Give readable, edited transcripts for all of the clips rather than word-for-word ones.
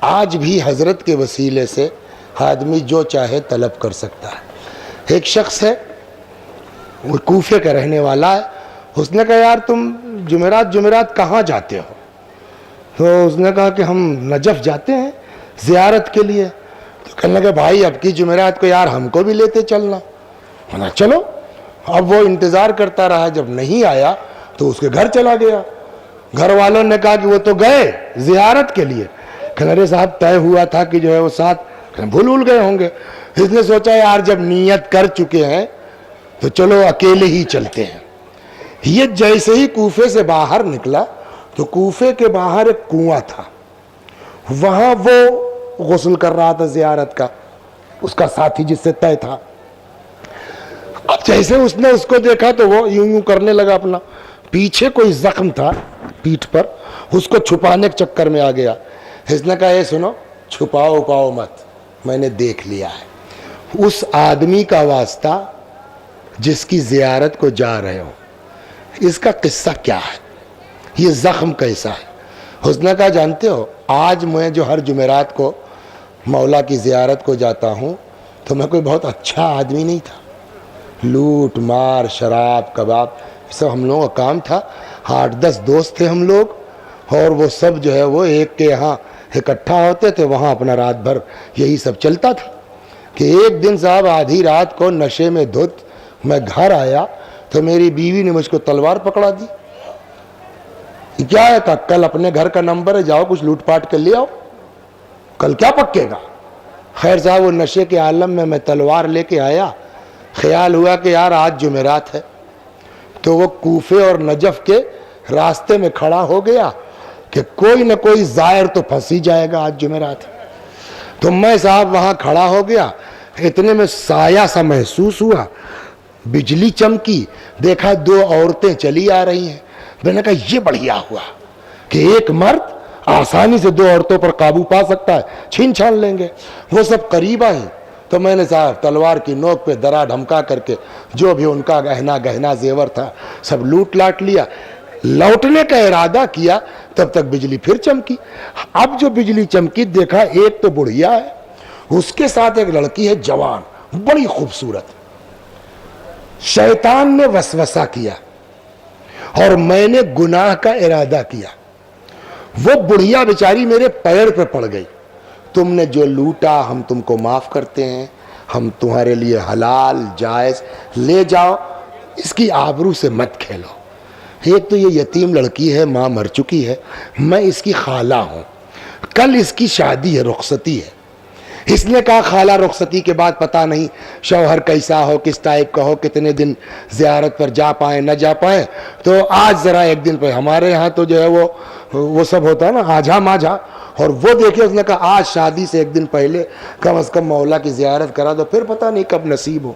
آج بھی حضرت کے وسیلے سے آدمی جو چاہے طلب کر سکتا ہے۔ ایک شخص ہے، وہ کوفے کا رہنے والا ہے، اس نے کہا یار تم جمعرات کہاں جاتے ہو؟ تو اس نے کہا کہ ہم نجف جاتے ہیں زیارت کے لیے۔ تو کہنے لگا بھائی اب کی جمعرات کو یار ہم کو بھی لیتے چلنا۔ چلو۔ اب وہ انتظار کرتا رہا، جب نہیں آیا تو اس کے گھر چلا گیا۔ گھر والوں نے کہا کہ وہ تو گئے زیارت کے لیے۔ کہنے لگے صاحب طے ہوا تھا کہ جو ہے وہ ساتھ، بھول گئے ہوں گے۔ اس نے سوچا یار جب نیت کر چکے ہیں تو چلو اکیلے ہی چلتے ہیں۔ یہ جیسے ہی کوفے سے باہر نکلا تو کوفے کے باہر ایک کنواں تھا، وہاں وہ غسل کر رہا تھا زیارت کا، اس کا ساتھی جس سے طے تھا۔ اب جیسے اس نے اس کو دیکھا تو وہ یوں یوں کرنے لگا، اپنا پیچھے کوئی زخم تھا پیٹھ پر، اس کو چھپانے کے چکر میں آ گیا۔ اس نے کہا اے سنو، چھپاؤ مت، میں نے دیکھ لیا ہے۔ اس آدمی کا واسطہ جس کی زیارت کو جا رہے ہو، اس کا قصہ کیا ہے، یہ زخم کیسا ہے؟ اس نے کہا جانتے ہو آج میں جو ہر جمعرات کو مولا کی زیارت کو جاتا ہوں تو میں کوئی بہت اچھا آدمی نہیں تھا، لوٹ مار شراب کباب یہ سب ہم لوگوں کا کام تھا۔ 8-10 دوست تھے ہم لوگ، اور وہ سب جو ہے وہ ایک کے یہاں اکٹھا ہوتے تھے، وہاں اپنا رات بھر یہی سب چلتا تھا۔ کہ ایک دن صاحب آدھی رات کو نشے میں دھت میں گھر آیا تو میری بیوی نے مجھ کو تلوار پکڑا دی۔ کیا ہے؟ کہا کل اپنے گھر کا نمبر ہے، جاؤ کچھ لوٹ پاٹ کر لے آؤ، کل کیا پکے گا۔ خیر صاحب وہ نشے کے عالم میں تلوار لے کے آیا، خیال ہوا کہ یار آج جمعرات ہے، تو وہ کوفے اور نجف کے راستے میں کھڑا ہو گیا کہ کوئی نہ کوئی زائر تو پھنس ہی جائے گا، آج جمعرات ہے۔ تو میں صاحب وہاں کھڑا ہو گیا، اتنے میں سایہ سا محسوس ہوا، بجلی چمکی، دیکھا 2 عورتیں چلی آ رہی ہیں۔ میں نے کہا یہ بڑھیا ہوا کہ ایک مرد آسانی سے 2 عورتوں پر قابو پا سکتا ہے، چھین چھان لیں گے۔ وہ سب قریب آئیں تو میں نے صاحب تلوار کی نوک پہ درا دھمکا کر کے جو بھی ان کا گہنا زیور تھا سب لوٹ لاٹ لیا۔ لوٹنے کا ارادہ کیا تب تک بجلی پھر چمکی۔ اب جو بجلی چمکی دیکھا ایک تو بڑھیا ہے، اس کے ساتھ ایک لڑکی ہے جوان بڑی خوبصورت۔ شیطان نے وسوسہ کیا اور میں نے گناہ کا ارادہ کیا۔ وہ بڑھیا بیچاری میرے پیر پہ پڑ گئی، تم نے جو لوٹا ہم تم کو معاف کرتے ہیں، ہم تمہارے لیے حلال جائز، لے جاؤ، اس کی آبرو سے مت کھیلو۔ ایک تو یہ یتیم لڑکی ہے، ماں مر چکی ہے، میں اس کی خالہ ہوں، کل اس کی شادی ہے، رخصتی ہے۔ اس نے کہا خالہ رخصتی کے بعد پتہ نہیں شوہر کیسا ہو، کس ٹائپ کا ہو، کتنے دن زیارت پر جا پائیں نہ جا پائیں، تو آج ذرا ایک دن پہ ہمارے ہاں تو جو ہے وہ سب ہوتا ہے نا آجھا ماجھا، اور وہ دیکھے اس نے کہا آج شادی سے ایک دن پہلے کم از کم مولا کی زیارت کرا دو، پھر پتہ نہیں کب نصیب ہو۔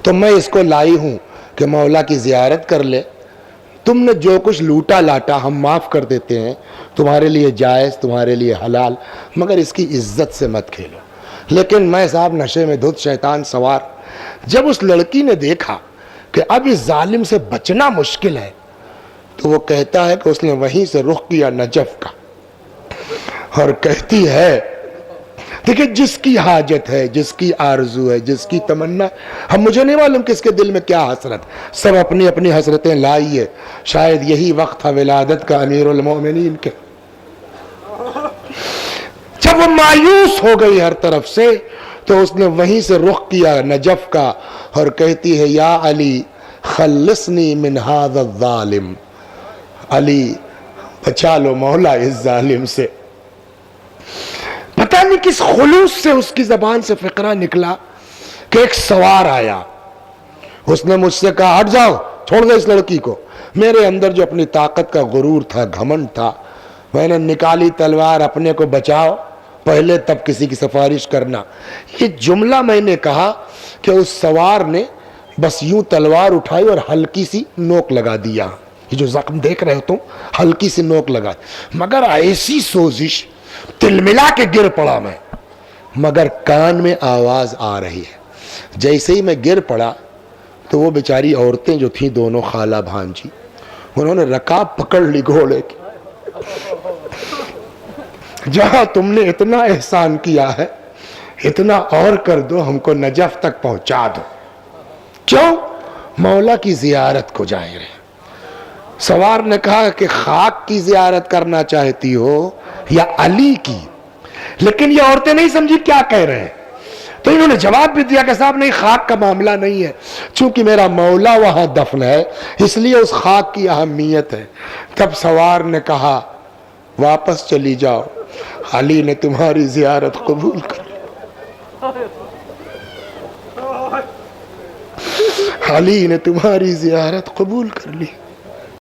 تو میں اس کو لائی ہوں کہ مولا کی زیارت کر لے، تم نے جو کچھ لوٹا لاٹا ہم معاف کر دیتے ہیں، تمہارے لیے جائز، تمہارے لیے حلال، مگر اس کی عزت سے مت کھیلو۔ لیکن میں صاحب نشے میں دھت شیطان سوار، جب اس لڑکی نے دیکھا کہ اب اس ظالم سے بچنا مشکل ہے تو وہ کہتا ہے کہ اس نے وہیں سے رخ کیا نجف کا، اور کہتی ہے دیکھیں جس کی حاجت ہے، جس کی آرزو ہے، جس کی تمنا، ہم مجھے نہیں معلوم کس کے دل میں کیا حسرت، سب اپنی اپنی حسرتیں لائیے، شاید یہی وقت تھا ولادت کا امیر المومنین کے۔ جب وہ مایوس ہو گئی ہر طرف سے تو اس نے وہیں سے رخ کیا نجف کا، اور کہتی ہے یا علی خلصنی من ھذا الظالم، علی بچا لو مولا اس ظالم سے۔ پتہ نہیں کس خلوص سے اس کی زبان سے فقرہ نکلا کہ ایک سوار آیا، اس نے مجھ سے کہا ہٹ جاؤ، چھوڑ دو اس لڑکی کو۔ میرے اندر جو اپنی طاقت کا غرور تھا، گھمنڈ تھا، میں نے نکالی تلوار، اپنے کو بچاؤ پہلے تب کسی کی سفارش کرنا۔ یہ جملہ میں نے کہا کہ اس سوار نے بس یوں تلوار اٹھائی اور ہلکی سی نوک لگا دیا، یہ جو زخم دیکھ رہے ہو تم، ہلکی سی نوک لگا، مگر ایسی سوزش، تل ملا کے گر پڑا میں، مگر کان میں آواز آ رہی ہے۔ جیسے ہی میں گر پڑا تو وہ بیچاری عورتیں جو تھیں دونوں خالہ بھانجی، انہوں نے رکاب پکڑ لی گھوڑے کی، جہاں تم نے اتنا احسان کیا ہے اتنا اور کر دو، ہم کو نجف تک پہنچا دو۔ کیوں؟ مولا کی زیارت کو جائے رہے۔ سوار نے کہا کہ خاک کی زیارت کرنا چاہتی ہو یا علی کی؟ لیکن یہ عورتیں نہیں سمجھی کیا کہہ رہے ہیں، تو انہوں نے جواب بھی دیا کہ صاحب نہیں، خاک کا معاملہ نہیں ہے، چونکہ میرا مولا وہاں دفن ہے اس لیے اس خاک کی اہمیت ہے۔ تب سوار نے کہا واپس چلی جاؤ، علی نے تمہاری زیارت قبول کر لی، علی نے تمہاری زیارت قبول کر لی۔